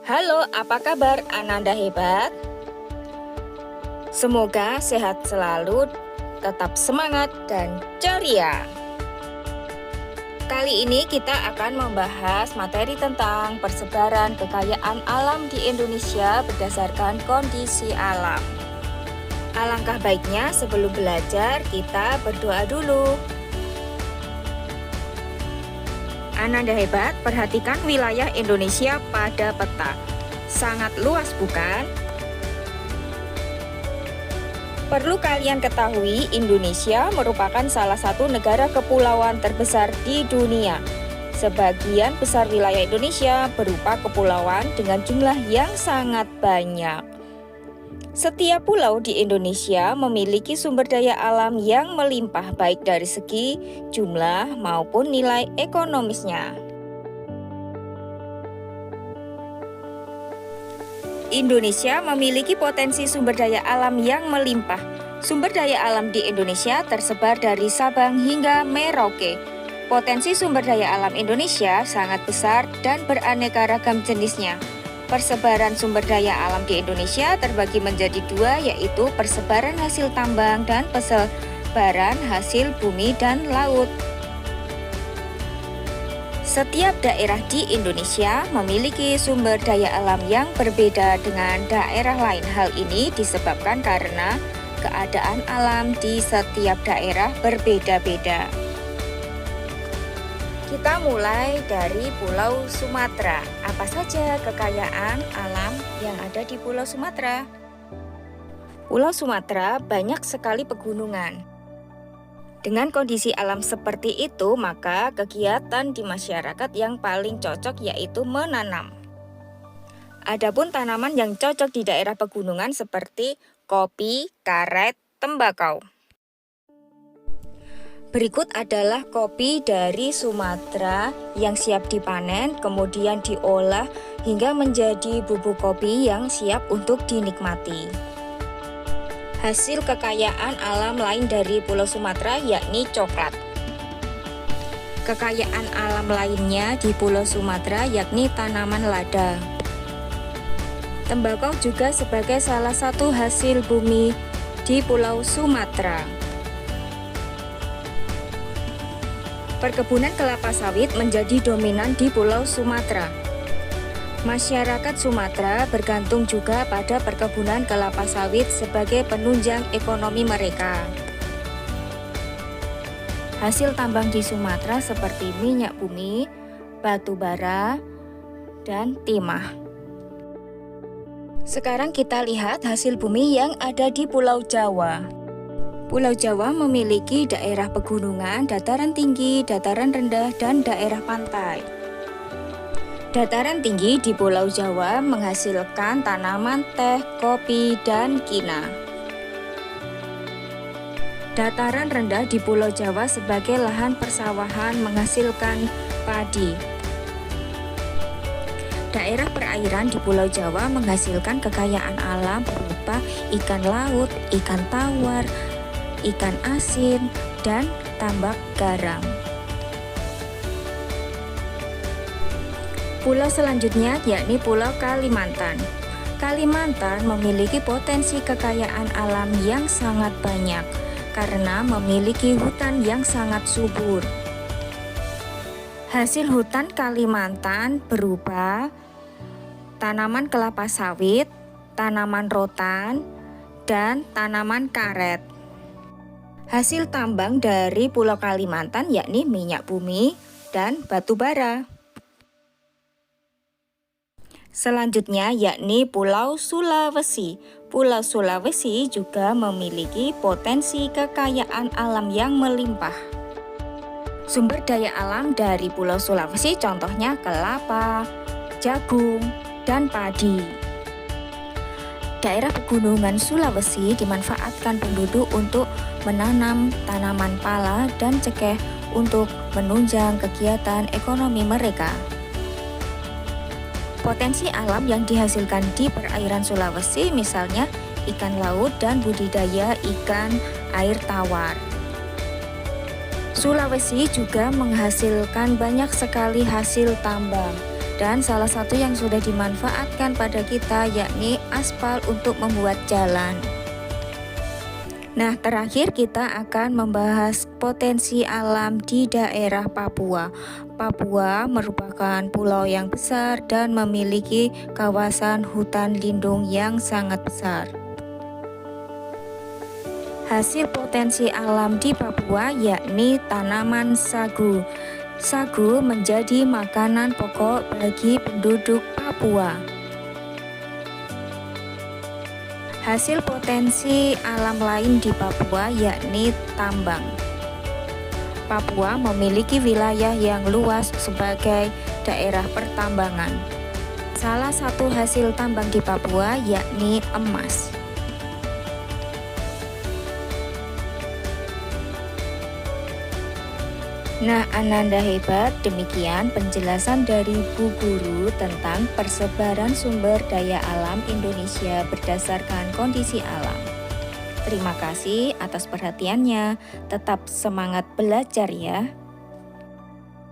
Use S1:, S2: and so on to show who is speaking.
S1: Halo, apa kabar Ananda Hebat? Semoga sehat selalu, tetap semangat dan ceria. Kali ini kita akan membahas materi tentang persebaran kekayaan alam di Indonesia berdasarkan kondisi alam. Alangkah baiknya sebelum belajar kita berdoa dulu. Ananda Hebat, perhatikan wilayah Indonesia pada peta. Sangat luas bukan? Perlu kalian ketahui, Indonesia merupakan salah satu negara kepulauan terbesar di dunia. Sebagian besar wilayah Indonesia berupa kepulauan dengan jumlah yang sangat banyak. Setiap pulau di Indonesia memiliki sumber daya alam yang melimpah baik dari segi jumlah maupun nilai ekonomisnya. Indonesia memiliki potensi sumber daya alam yang melimpah. Sumber daya alam di Indonesia tersebar dari Sabang hingga Merauke. Potensi sumber daya alam Indonesia sangat besar dan beraneka ragam jenisnya. Persebaran sumber daya alam di Indonesia terbagi menjadi dua, yaitu persebaran hasil tambang dan persebaran hasil bumi dan laut. Setiap daerah di Indonesia memiliki sumber daya alam yang berbeda dengan daerah lain. Hal ini disebabkan karena keadaan alam di setiap daerah berbeda-beda. Kita mulai dari Pulau Sumatera. Apa saja kekayaan alam yang ada di Pulau Sumatera? Pulau Sumatera banyak sekali pegunungan. Dengan kondisi alam seperti itu, maka kegiatan di masyarakat yang paling cocok yaitu menanam. Adapun tanaman yang cocok di daerah pegunungan seperti kopi, karet, tembakau. Berikut adalah kopi dari Sumatera yang siap dipanen, kemudian diolah hingga menjadi bubuk kopi yang siap untuk dinikmati. Hasil kekayaan alam lain dari Pulau Sumatera yakni coklat. Kekayaan alam lainnya di Pulau Sumatera yakni tanaman lada. Tembakau juga sebagai salah satu hasil bumi di Pulau Sumatera. Perkebunan kelapa sawit menjadi dominan di Pulau Sumatera. Masyarakat Sumatera bergantung juga pada perkebunan kelapa sawit sebagai penunjang ekonomi mereka. Hasil tambang di Sumatera seperti minyak bumi, batu bara, dan timah. Sekarang kita lihat hasil bumi yang ada di Pulau Jawa. Pulau Jawa memiliki daerah pegunungan, dataran tinggi, dataran rendah, dan daerah pantai. Dataran tinggi di Pulau Jawa menghasilkan tanaman teh, kopi, dan kina. Dataran rendah di Pulau Jawa sebagai lahan persawahan menghasilkan padi. Daerah perairan di Pulau Jawa menghasilkan kekayaan alam berupa ikan laut, ikan tawar, ikan asin, dan tambak garam. Pulau selanjutnya yakni Pulau Kalimantan. Kalimantan memiliki potensi kekayaan alam yang sangat banyak karena memiliki hutan yang sangat subur. Hasil hutan Kalimantan berupa tanaman kelapa sawit, tanaman rotan, dan tanaman karet. Hasil tambang dari Pulau Kalimantan yakni minyak bumi dan batu bara. Selanjutnya yakni Pulau Sulawesi. Pulau Sulawesi juga memiliki potensi kekayaan alam yang melimpah. Sumber daya alam dari Pulau Sulawesi contohnya kelapa, jagung, dan padi. Daerah pegunungan Sulawesi dimanfaatkan penduduk untuk menanam tanaman pala dan cekeh untuk menunjang kegiatan ekonomi mereka. Potensi alam yang dihasilkan di perairan Sulawesi misalnya ikan laut dan budidaya ikan air tawar. Sulawesi juga menghasilkan banyak sekali hasil tambang. Dan salah satu yang sudah dimanfaatkan pada kita yakni aspal untuk membuat jalan. Nah, terakhir kita akan membahas potensi alam di daerah Papua. Papua merupakan pulau yang besar dan memiliki kawasan hutan lindung yang sangat besar. Hasil potensi alam di Papua yakni tanaman sagu. Sagu menjadi makanan pokok bagi penduduk Papua. Hasil potensi alam lain di Papua yakni tambang. Papua memiliki wilayah yang luas sebagai daerah pertambangan. Salah satu hasil tambang di Papua yakni emas. Nah, Ananda hebat, demikian penjelasan dari Bu Guru tentang persebaran sumber daya alam Indonesia berdasarkan kondisi alam. Terima kasih atas perhatiannya, tetap semangat belajar ya.